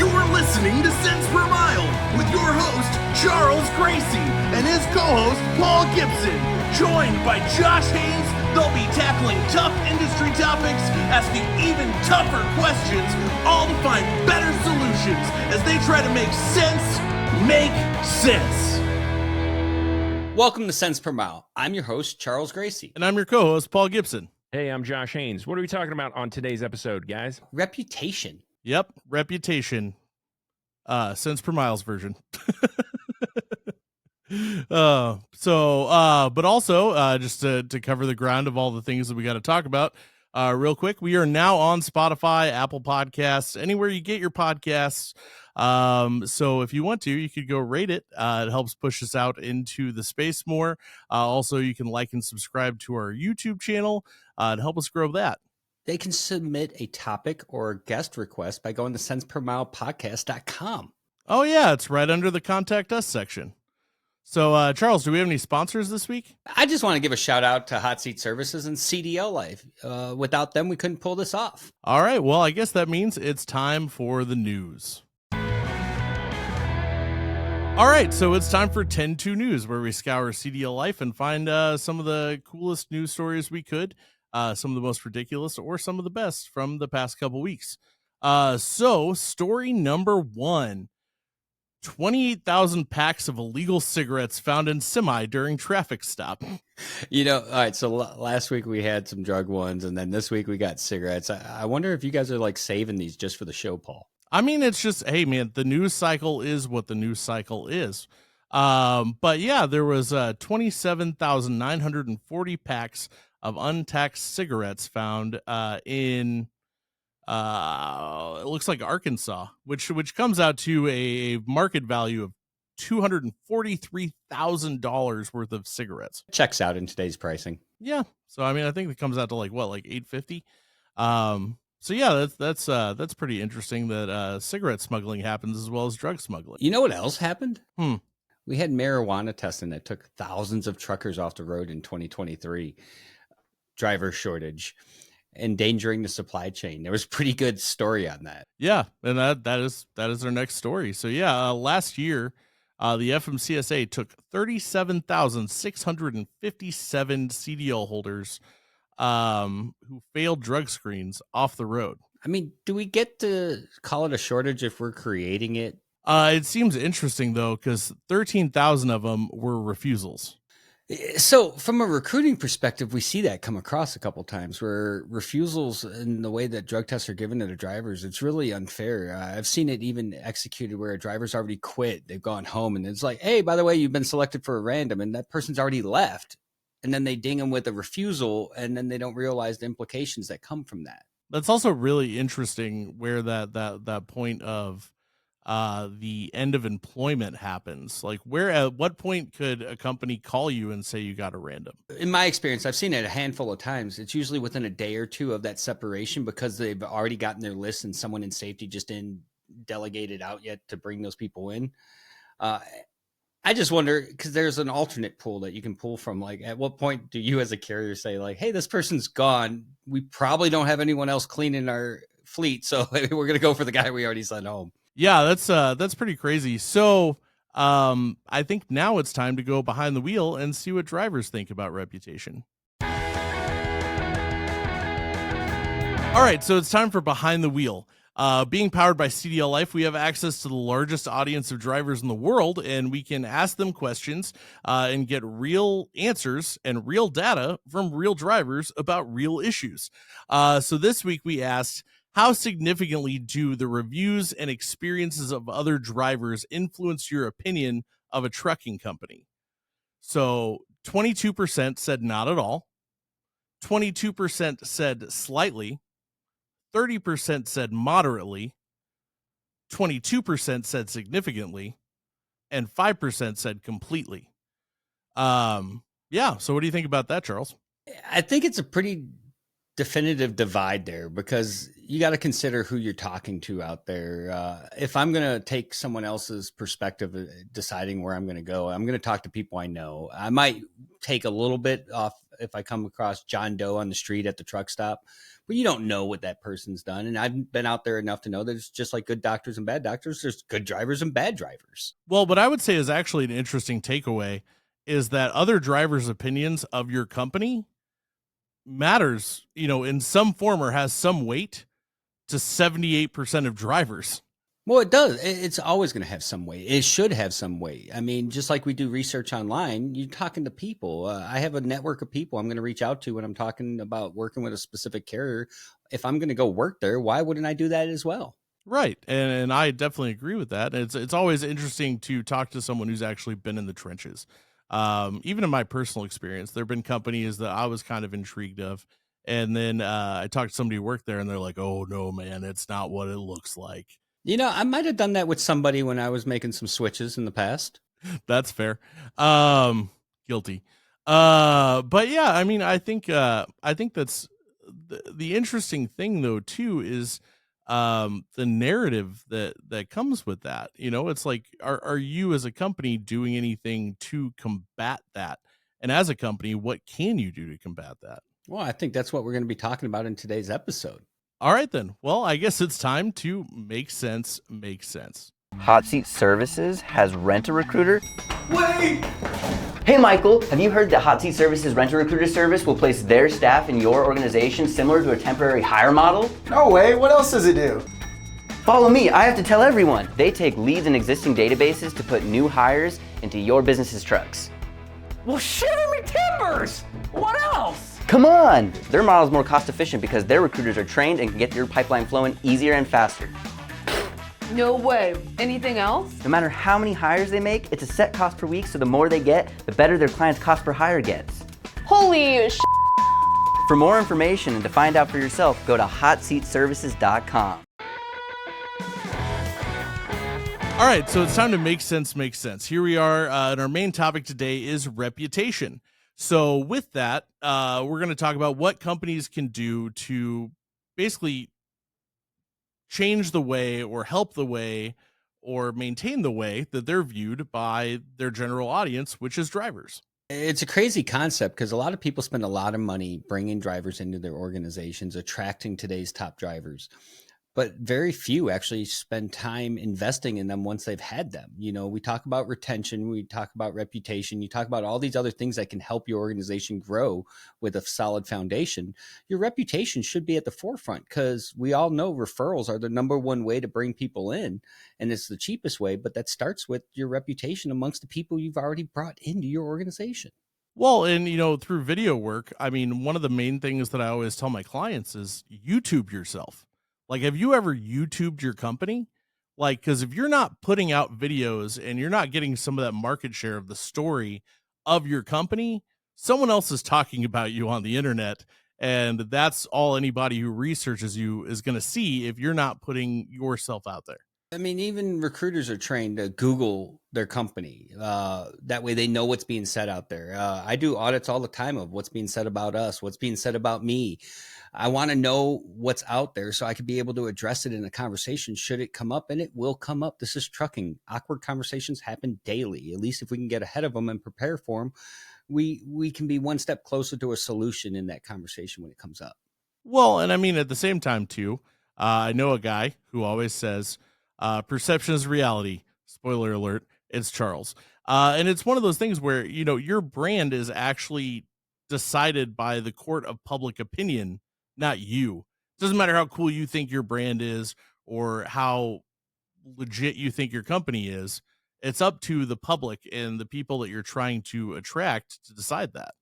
You're listening to Cents Per Mile with your host, Charles Gracie, and his co-host, Paul Gibson. Joined by Josh Haynes, they'll be tackling tough industry topics, asking even tougher questions, all to find better solutions as they try to make sense make sense. Welcome to Cents Per Mile. I'm your host, Charles Gracie. And I'm your co-host, Paul Gibson. Hey, I'm Josh Haynes. What are we talking about on today's episode, guys? Reputation. Yep, reputation. Cents per miles version. But also, just to cover the ground of all the things that we got to talk about, real quick, we are now on Spotify, Apple Podcasts, anywhere you get your podcasts. So if you want to, you could go rate it. It helps push us out into the space more. Also, you can like and subscribe to our YouTube channel to help us grow that. They can submit a topic or a guest request by going to centspermilepodcast.com. Oh, yeah, it's right under the Contact Us section. So, Charles, do we have any sponsors this week? I just want to give a shout out to Hot Seat Services and CDLLife. Without them, we couldn't pull this off. All right, well, I guess that means it's time for the news. All right, so it's time for 10-2 News, where we scour CDLLife and find some of the coolest news stories we could. Some of the most ridiculous or some of the best from the past couple weeks. So story number 1, 28,000 packs of illegal cigarettes found in semi during traffic stop. You know, all right, so last week we had some drug ones, and then this week we got cigarettes. I wonder if you guys are like saving these just for the show, Paul. I mean, it's just, hey man, the news cycle is what the news cycle is. But yeah, there was 27,940 packs of untaxed cigarettes found in it looks like Arkansas, which comes out to a market value of $243,000 worth of cigarettes. Checks out in today's pricing. Yeah, so I mean, I think it comes out to like $850. So yeah, that's pretty interesting that cigarette smuggling happens as well as drug smuggling. You know what else happened? We had marijuana testing that took thousands of truckers off the road in 2023. Driver shortage, endangering the supply chain. There was a pretty good story on that. Yeah, and that is our next story. So yeah, last year, the FMCSA took 37,657 CDL holders who failed drug screens off the road. I mean, do we get to call it a shortage if we're creating it? It seems interesting though, because 13,000 of them were refusals. So from a recruiting perspective, we see that come across a couple times where refusals and the way that drug tests are given to the drivers, it's really unfair. I've seen it even executed where a driver's already quit. They've gone home and it's like, hey, by the way, you've been selected for a random, and that person's already left. And then they ding them with a refusal, and then they don't realize the implications that come from that. That's also really interesting where that point of the end of employment happens. Like, where at what point could a company call you and say you got a random? In my experience, I've seen it a handful of times. It's usually within a day or two of that separation because they've already gotten their list and someone in safety just didn't delegate it out yet to bring those people in. I just wonder, because there's an alternate pool that you can pull from. Like, at what point do you as a carrier say, like, hey, this person's gone. We probably don't have anyone else cleaning our fleet, so we're going to go for the guy we already sent home. Yeah, that's pretty crazy. So I think now it's time to go behind the wheel and see what drivers think about reputation. All right, so it's time for Behind the Wheel. Being powered by CDLLife, we have access to the largest audience of drivers in the world, and we can ask them questions and get real answers and real data from real drivers about real issues. So this week we asked, how significantly do the reviews and experiences of other drivers influence your opinion of a trucking company? So 22% said not at all, 22% said slightly, 30% said moderately, 22% said significantly, and 5% said completely. Yeah, so what do you think about that, Charles? I think it's a pretty definitive divide there, because you got to consider who you're talking to out there. If I'm going to take someone else's perspective deciding where I'm going to go, I'm going to talk to people I know. I might take a little bit off if I come across John Doe on the street at the truck stop, but you don't know what that person's done. And I've been out there enough to know that it's just like good doctors and bad doctors. There's good drivers and bad drivers. Well, what I would say is actually an interesting takeaway is that other drivers' opinions of your company matters, in some form or has some weight to 78% of drivers. Well, it does. It's always going to have some weight. It should have some weight. I mean, just like we do research online, you're talking to people. I have a network of people I'm going to reach out to when I'm talking about working with a specific carrier. If I'm going to go work there, why wouldn't I do that as well? Right. And I definitely agree with that. It's always interesting to talk to someone who's actually been in the trenches. Even in my personal experience, there have been companies that I was kind of intrigued of. And then I talked to somebody who worked there and they're like, oh, no, man, it's not what it looks like. I might have done that with somebody when I was making some switches in the past. That's fair. Guilty. But yeah, I mean, I think that's the interesting thing though, too, is the narrative that comes with that. It's like, are you as a company doing anything to combat that? And as a company, what can you do to combat that? Well, I think that's what we're going to be talking about in today's episode. All right, then. Well, I guess it's time to make sense. Hot Seat Services has Rent-A-Recruiter. Wait! Hey, Michael, have you heard that Hot Seat Services Rent-A-Recruiter service will place their staff in your organization similar to a temporary hire model? No way, what else does it do? Follow me, I have to tell everyone. They take leads in existing databases to put new hires into your business's trucks. Well, shiver me timbers! What else? Come on! Their model is more cost efficient because their recruiters are trained and can get your pipeline flowing easier and faster. No way. Anything else? No matter how many hires they make, it's a set cost per week, so the more they get, the better their client's cost per hire gets. Holy sh**. For more information and to find out for yourself, go to hotseatservices.com. All right, so it's time to make sense. Here we are, and our main topic today is reputation. So with that, we're going to talk about what companies can do to basically change the way or help the way or maintain the way that they're viewed by their general audience, which is drivers. It's a crazy concept because a lot of people spend a lot of money bringing drivers into their organizations, attracting today's top drivers. But very few actually spend time investing in them once they've had them. We talk about retention, we talk about reputation, you talk about all these other things that can help your organization grow with a solid foundation. Your reputation should be at the forefront because we all know referrals are the number one way to bring people in, and it's the cheapest way, but that starts with your reputation amongst the people you've already brought into your organization. Well, and through video work, I mean, one of the main things that I always tell my clients is YouTube yourself. Like, have you ever YouTubed your company? Like, because if you're not putting out videos and you're not getting some of that market share of the story of your company, someone else is talking about you on the internet. And that's all anybody who researches you is going to see if you're not putting yourself out there. I mean, even recruiters are trained to Google their company. That way they know what's being said out there. I do audits all the time of what's being said about us, what's being said about me. I want to know what's out there so I could be able to address it in a conversation should it come up, and it will come up. This is trucking. Awkward conversations happen daily. At least if we can get ahead of them and prepare for them, we can be one step closer to a solution in that conversation when it comes up. Well, and I mean, at the same time, too, I know a guy who always says, perception is reality. Spoiler alert, it's Charles. And it's one of those things where, your brand is actually decided by the court of public opinion, not you. Doesn't matter how cool you think your brand is or how legit you think your company is. It's up to the public and the people that you're trying to attract to decide that.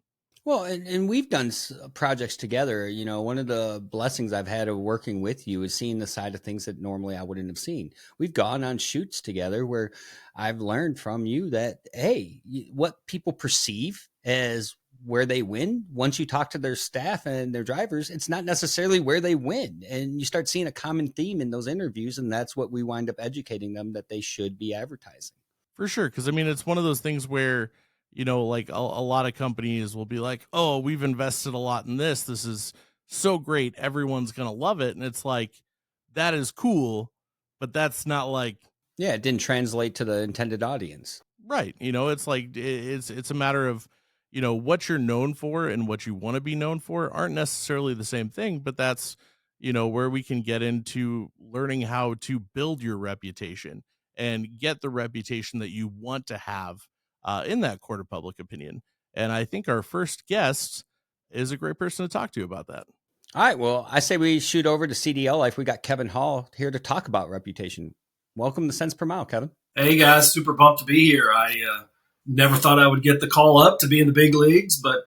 Well, and we've done projects together. One of the blessings I've had of working with you is seeing the side of things that normally I wouldn't have seen. We've gone on shoots together where I've learned from you that, hey, what people perceive as where they win, once you talk to their staff and their drivers, it's not necessarily where they win. And you start seeing a common theme in those interviews, and that's what we wind up educating them that they should be advertising. For sure. Because, I mean, it's one of those things where, like a lot of companies will be like, oh, we've invested a lot in this. This is so great. Everyone's going to love it. And it's like, that is cool, but that's not like. Yeah, it didn't translate to the intended audience. Right. It's like, it's a matter of, what you're known for and what you want to be known for aren't necessarily the same thing, but that's, where we can get into learning how to build your reputation and get the reputation that you want to have in that court of public opinion. And I think our first guest is a great person to talk to about that. All right. Well, I say we shoot over to CDLLife. We got Kevin Hall here to talk about reputation. Welcome to Cents Per Mile, Kevin. Hey guys, super pumped to be here. I never thought I would get the call up to be in the big leagues, but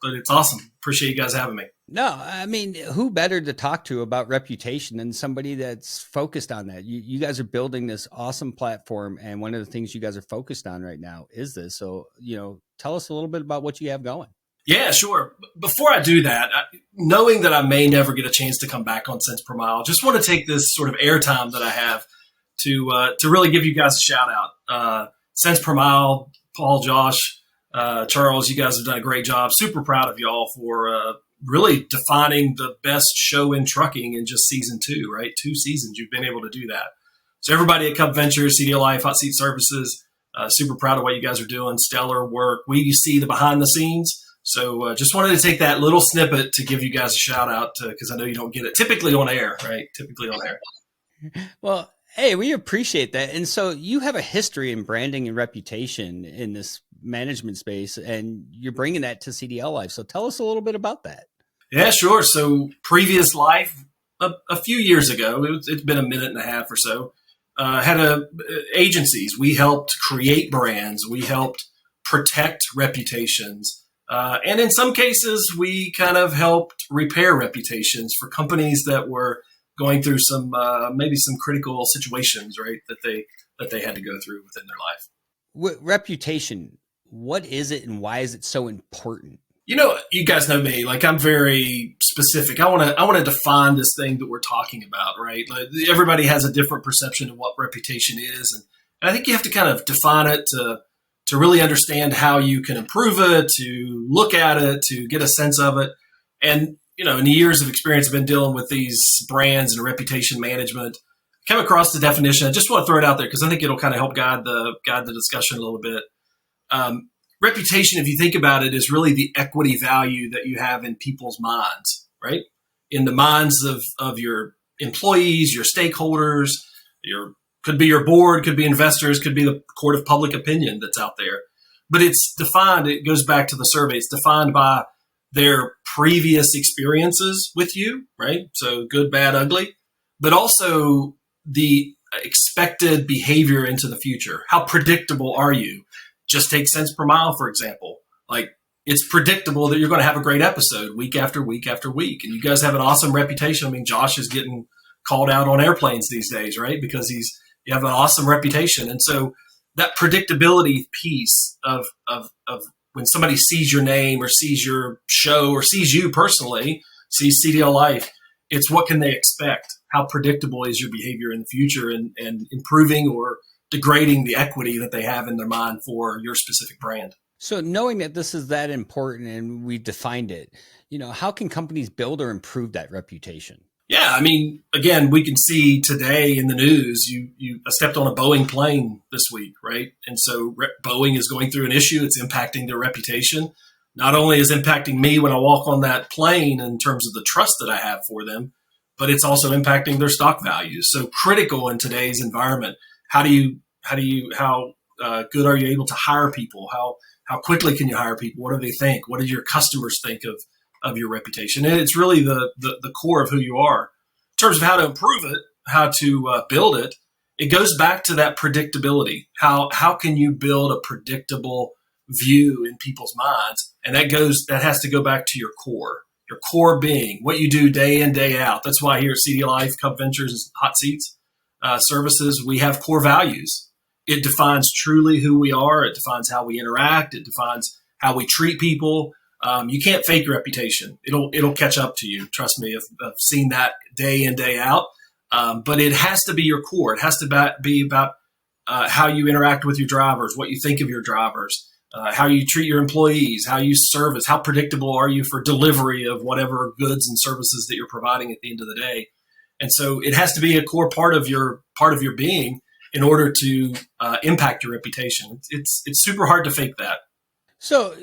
it's awesome. Appreciate you guys having me. No, I mean, who better to talk to about reputation than somebody that's focused on that? You guys are building this awesome platform, and one of the things you guys are focused on right now is this. So, tell us a little bit about what you have going. Yeah, sure. Before I do that, knowing that I may never get a chance to come back on Cents Per Mile, just want to take this sort of airtime that I have to really give you guys a shout out. Cents Per Mile, Paul, Josh, Charles, you guys have done a great job. Super proud of y'all for really defining the best show in trucking in just season 2, right? 2 seasons you've been able to do that. So everybody at Cup Ventures, CDLLife, Hot Seat Services, super proud of what you guys are doing. Stellar work. We see the behind the scenes. So just wanted to take that little snippet to give you guys a shout out because I know you don't get it typically on air, right? Typically on air. Well, hey, we appreciate that. And so you have a history in branding and reputation in this management space, and you're bringing that to CDLLife. So tell us a little bit about that. Yeah, sure. So previous life, a few years ago, it's been a minute and a half or so, had agencies. We helped create brands. We helped protect reputations. And in some cases, we kind of helped repair reputations for companies that were going through some maybe some critical situations, right, that they had to go through within their life. Reputation, what is it and why is it so important? You guys know me. Like, I'm very specific. I want to define this thing that we're talking about, right? Like, everybody has a different perception of what reputation is, and I think you have to kind of define it to really understand how you can improve it, to look at it, to get a sense of it. And in the years of experience I've been dealing with these brands and reputation management, I came across the definition. I just want to throw it out there because I think it'll kind of help guide the discussion a little bit. Reputation, if you think about it, is really the equity value that you have in people's minds, right? In the minds of your employees, your stakeholders, could be your board, could be investors, could be the court of public opinion that's out there. But it's defined, it goes back to the survey, it's defined by their previous experiences with you, right? So good, bad, ugly, but also the expected behavior into the future. How predictable are you? Just take Cents Per Mile, for example. Like, it's predictable that you're going to have a great episode week after week after week. And you guys have an awesome reputation. I mean, Josh is getting called out on airplanes these days, right? Because you have an awesome reputation. And so that predictability piece of when somebody sees your name or sees your show or sees you personally, sees CDLLife, it's what can they expect? How predictable is your behavior in the future and improving or degrading the equity that they have in their mind for your specific brand. So knowing that this is that important and we defined it, how can companies build or improve that reputation? Yeah, I mean, again, we can see today in the news, I stepped on a Boeing plane this week, right? And so Boeing is going through an issue. It's impacting their reputation. Not only is impacting me when I walk on that plane in terms of the trust that I have for them, but it's also impacting their stock values. So critical in today's environment. How good are you able to hire people? How quickly can you hire people? What do they think? What do your customers think of your reputation? And it's really the core of who you are. In terms of how to improve it, how to build it, it goes back to that predictability. How can you build a predictable view in people's minds? And that has to go back to your core being what you do day in, day out. That's why here at CDLLife, Cup Ventures, Hot Seats Services, we have core values. It defines truly who we are. It defines how we interact. It defines how we treat people. You can't fake your reputation. It'll catch up to you. Trust me, I've seen that day in, day out. But it has to be your core. It has to be about how you interact with your drivers, what you think of your drivers, how you treat your employees, how you service, how predictable are you for delivery of whatever goods and services that you're providing at the end of the day. And so it has to be a core part of your being in order to impact your reputation. It's super hard to fake that. So,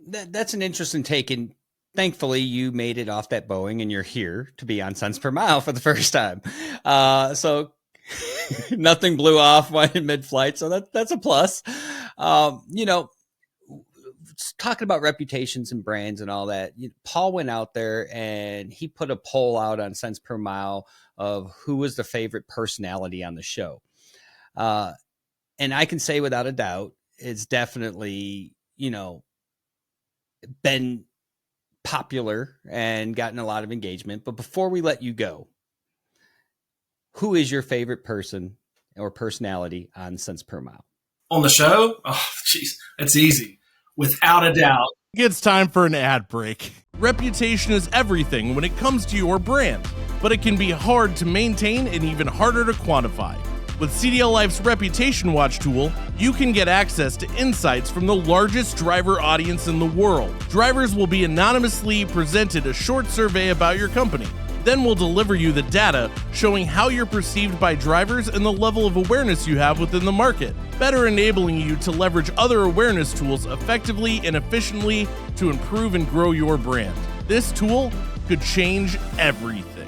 that's an interesting take. And thankfully, you made it off that Boeing and you're here to be on cents per mile for the first time. So nothing blew off in mid-flight. So that's a plus. You know, talking about reputations and brands and all that, Paul went out there and he put a poll out on cents per mile of who was the favorite personality on the show. And I can say without a doubt, it's definitely, been popular and gotten a lot of engagement. But before we let you go, who is your favorite person or personality on cents per mile? On the show? Oh, jeez, that's easy. Without a doubt. It's time for an ad break. Reputation is everything when it comes to your brand, but it can be hard to maintain and even harder to quantify. With CDLLife's Reputation Watch tool, you can get access to insights from the largest driver audience in the world. Drivers will be anonymously presented a short survey about your company. Then we'll deliver you the data showing how you're perceived by drivers and the level of awareness you have within the market, better enabling you to leverage other awareness tools effectively and efficiently to improve and grow your brand. This tool could change everything.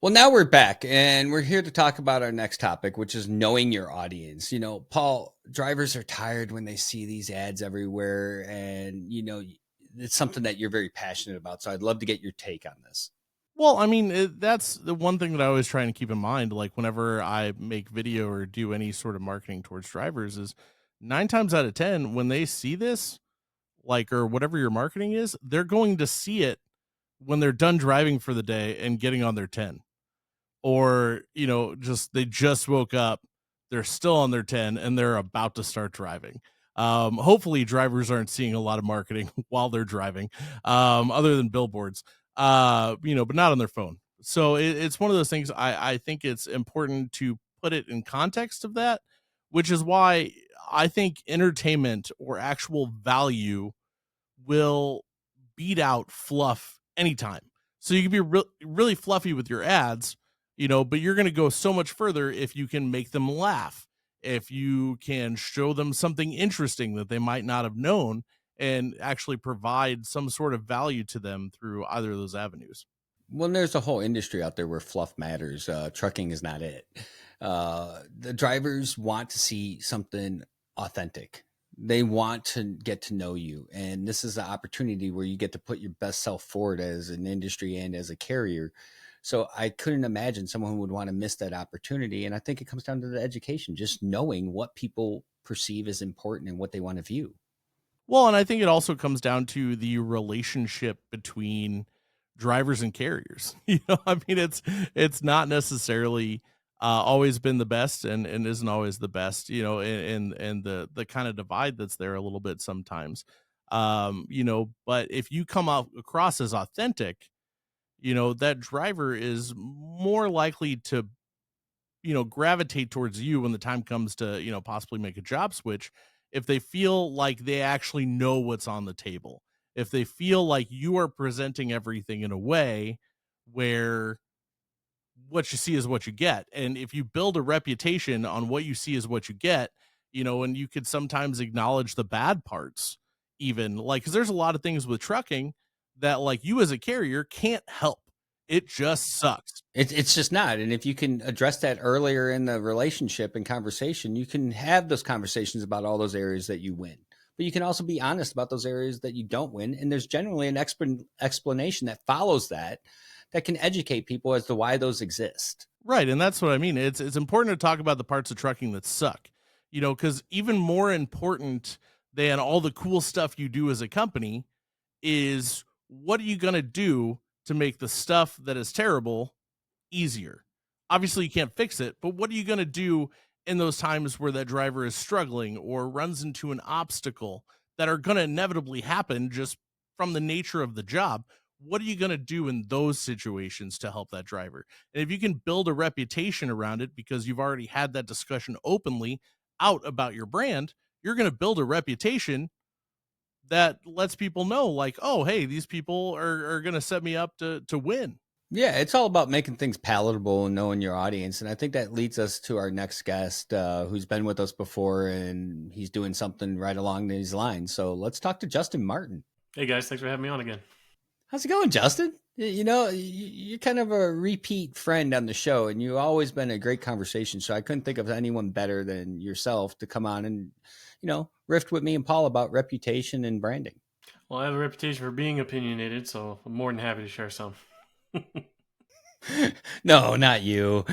Well, now we're back and we're here to talk about our next topic, which is knowing your audience. Paul, drivers are tired when they see these ads everywhere, and, it's something that you're very passionate about. So I'd love to get your take on this. Well, I mean, that's the one thing that I always try and keep in mind. Like whenever I make video or do any sort of marketing towards drivers is 9 times out of 10, when they see this, or whatever your marketing is, they're going to see it when they're done driving for the day and getting on their 10. Or, they just woke up, they're still on their 10 and they're about to start driving. Hopefully drivers aren't seeing a lot of marketing while they're driving, other than billboards, but not on their phone. So it's one of those things. I think it's important to put it in context of that, which is why I think entertainment or actual value will beat out fluff anytime. So you can be really fluffy with your ads, but you're going to go so much further if you can make them laugh, if you can show them something interesting that they might not have known and actually provide some sort of value to them through either of those avenues. Well, there's a whole industry out there where fluff matters. Trucking is not it. The drivers want to see something authentic. They want to get to know you. And this is the opportunity where you get to put your best self forward as an industry and as a carrier. So I couldn't imagine someone who would want to miss that opportunity. And I think it comes down to the education, just knowing what people perceive as important and what they want to view. Well, and I think it also comes down to the relationship between drivers and carriers. I mean, it's not necessarily always been the best and isn't always the best, and the kind of divide that's there a little bit sometimes. But if you come out across as authentic, that driver is more likely to, gravitate towards you when the time comes to, possibly make a job switch. If they feel like they actually know what's on the table, if they feel like you are presenting everything in a way where what you see is what you get. And if you build a reputation on what you see is what you get, and you could sometimes acknowledge the bad parts, even because there's a lot of things with trucking that you as a carrier can't help. It just sucks. It's just not. And if you can address that earlier in the relationship and conversation, you can have those conversations about all those areas that you win. But you can also be honest about those areas that you don't win. And there's generally an explanation that follows that can educate people as to why those exist. Right. And that's what I mean. It's important to talk about the parts of trucking that suck, because even more important than all the cool stuff you do as a company is what are you going to do to make the stuff that is terrible easier? Obviously you can't fix it, but what are you going to do in those times where that driver is struggling or runs into an obstacle that are going to inevitably happen just from the nature of the job? What are you going to do in those situations to help that driver? And if you can build a reputation around it because you've already had that discussion openly out about your brand, you're going to build a reputation that lets people know oh, hey, these people are going to set me up to win. Yeah, it's all about making things palatable and knowing your audience. And I think that leads us to our next guest, who's been with us before, and he's doing something right along these lines. So let's talk to Justin Martin. Hey guys, thanks for having me on again. How's it going, Justin? You know, you're kind of a repeat friend on the show, and you've always been a great conversation. So I couldn't think of anyone better than yourself to come on and, riff with me and Paul about reputation and branding. Well, I have a reputation for being opinionated, so I'm more than happy to share some. No, not you.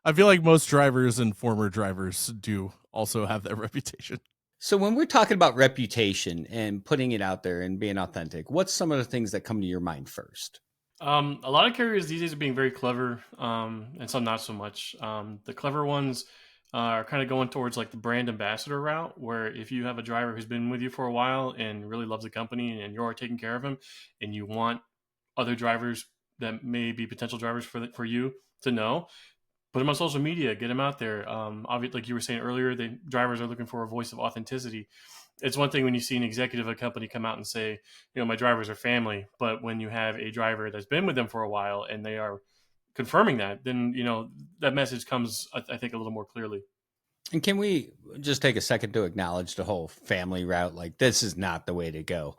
I feel like most drivers and former drivers do also have that reputation. So when we're talking about reputation and putting it out there and being authentic, what's some of the things that come to your mind first? A lot of carriers these days are being very clever, and some not so much. The clever ones are kind of going towards like the brand ambassador route, where if you have a driver who's been with you for a while and really loves the company and you're taking care of him, and you want other drivers that may be potential drivers for you to know, put them on social media, get them out there. Obviously, like you were saying earlier, the drivers are looking for a voice of authenticity. It's one thing when you see an executive of a company come out and say, my drivers are family. But when you have a driver that's been with them for a while and they are confirming that, then, that message comes, I think, a little more clearly. And can we just take a second to acknowledge the whole family route? Like, this is not the way to go.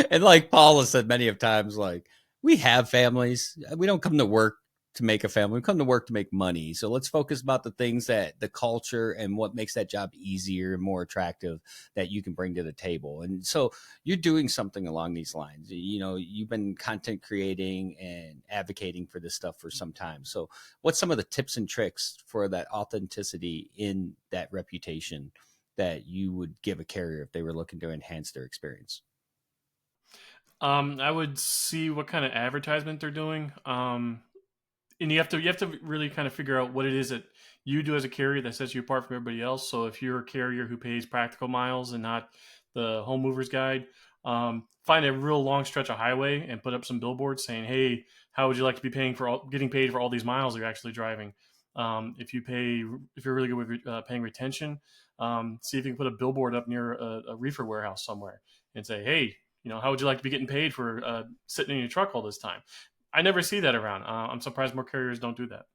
And like Paul has said many of times, like, we have families. We don't come to work to make a family. We come to work to make money. So let's focus about the things that the culture and what makes that job easier and more attractive that you can bring to the table. And so you're doing something along these lines. You've been content creating and advocating for this stuff for some time. So what's some of the tips and tricks for that authenticity in that reputation that you would give a carrier if they were looking to enhance their experience? I would see what kind of advertisement they're doing. And you have to really kind of figure out what it is that you do as a carrier that sets you apart from everybody else. So if you're a carrier who pays practical miles and not the home movers guide, find a real long stretch of highway and put up some billboards saying, "Hey, how would you like to be getting paid for all these miles you're actually driving?" If you're really good with paying retention, see if you can put a billboard up near a reefer warehouse somewhere and say, "Hey, how would you like to be getting paid for sitting in your truck all this time?" I never see that around. I'm surprised more carriers don't do that.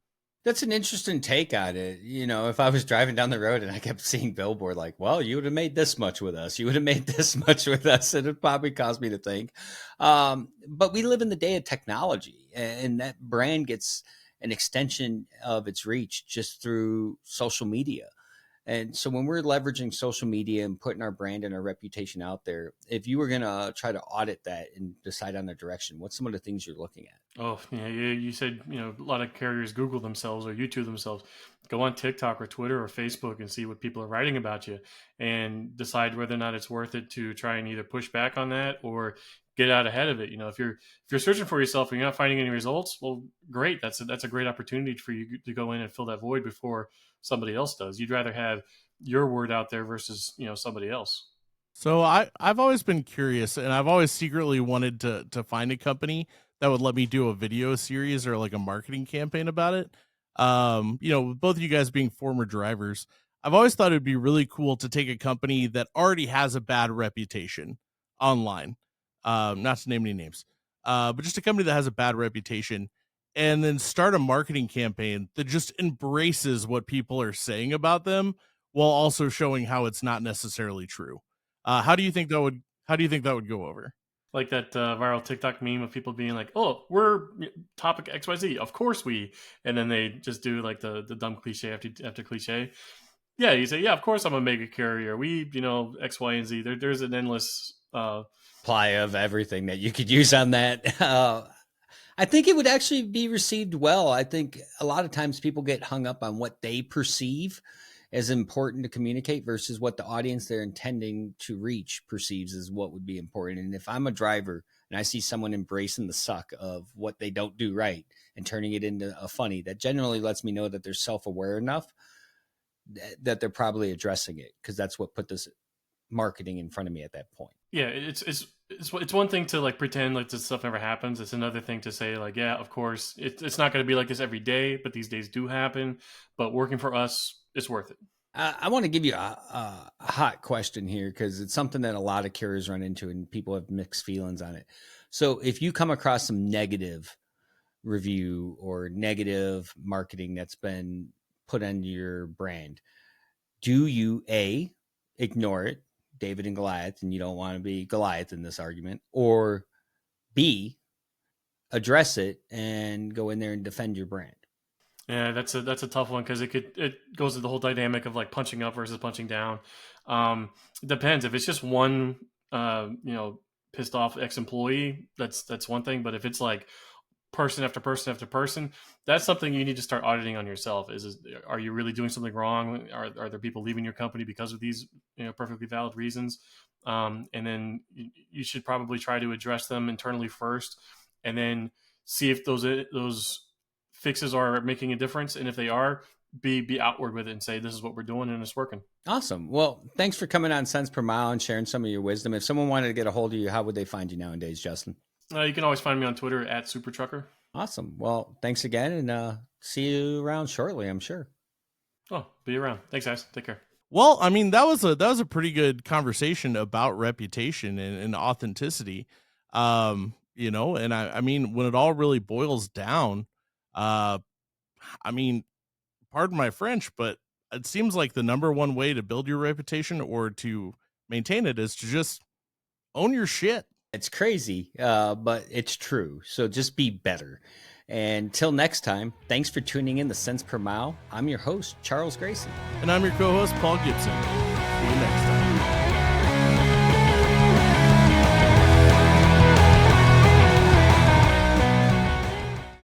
That's an interesting take on it. If I was driving down the road and I kept seeing billboard like, well, you would have made this much with us. You would have made this much with us. It would probably cause me to think. But we live in the day of technology, and that brand gets an extension of its reach just through social media. And so when we're leveraging social media and putting our brand and our reputation out there, if you were going to try to audit that and decide on a direction, what's some of the things you're looking at? Oh, yeah, you said, a lot of carriers Google themselves or YouTube themselves. Go on TikTok or Twitter or Facebook and see what people are writing about you and decide whether or not it's worth it to try and either push back on that or get out ahead of it. If you're searching for yourself and you're not finding any results, well, great. That's a great opportunity for you to go in and fill that void before somebody else does. You'd rather have your word out there versus, somebody else. So I've always been curious, and I've always secretly wanted to find a company that would let me do a video series or like a marketing campaign about it. Both of you guys being former drivers, I've always thought it'd be really cool to take a company that already has a bad reputation online, not to name any names, but just a company that has a bad reputation, and then start a marketing campaign that just embraces what people are saying about them while also showing how it's not necessarily true. How do you think that would go over? Like that viral TikTok meme of people being like, "Oh, we're topic XYZ, of course we," and then they just do like the dumb cliche after cliche. Yeah, you say, "Yeah, of course I'm a mega carrier. We, X, Y, and Z." There's an endless supply of everything that you could use on that. I think it would actually be received well. I think a lot of times people get hung up on what they perceive as important to communicate versus what the audience they're intending to reach perceives as what would be important. And if I'm a driver and I see someone embracing the suck of what they don't do right and turning it into a funny, that generally lets me know that they're self-aware enough that they're probably addressing it, because that's what put this marketing in front of me at that point. Yeah, it's one thing to like pretend like this stuff never happens. It's another thing to say like, yeah, of course, it's not going to be like this every day, but these days do happen. But working for us, it's worth it. I want to give you a hot question here because it's something that a lot of carriers run into and people have mixed feelings on it. So if you come across some negative review or negative marketing that's been put on your brand, do you ignore it, David and Goliath, and you don't want to be Goliath in this argument, or B, address it and go in there and defend your brand? Yeah, that's a tough one because it goes to the whole dynamic of like punching up versus punching down. It depends. If it's just one pissed off ex-employee, that's one thing. But if it's like person after person after person, that's something you need to start auditing on yourself. Are you really doing something wrong? Are there people leaving your company because of these perfectly valid reasons? And then you should probably try to address them internally first, and then see if those fixes are making a difference, and if they are, be outward with it and say this is what we're doing and it's working. Awesome. Well, thanks for coming on Cents Per Mile and sharing some of your wisdom. If someone wanted to get a hold of you, how would they find you nowadays, Justin? You can always find me on Twitter at SuperTrucker. Awesome. Well, thanks again, and see you around shortly, I'm sure. Oh, be around. Thanks, guys. Take care. Well, I mean, that was a pretty good conversation about reputation and authenticity. And I mean, when it all really boils down, I mean, pardon my French, but it seems like the number one way to build your reputation or to maintain it is to just own your shit. It's crazy, but it's true. So just be better. And till next time, thanks for tuning in to Cents Per Mile. I'm your host, Charles Grayson. And I'm your co-host, Paul Gibson. See you next time.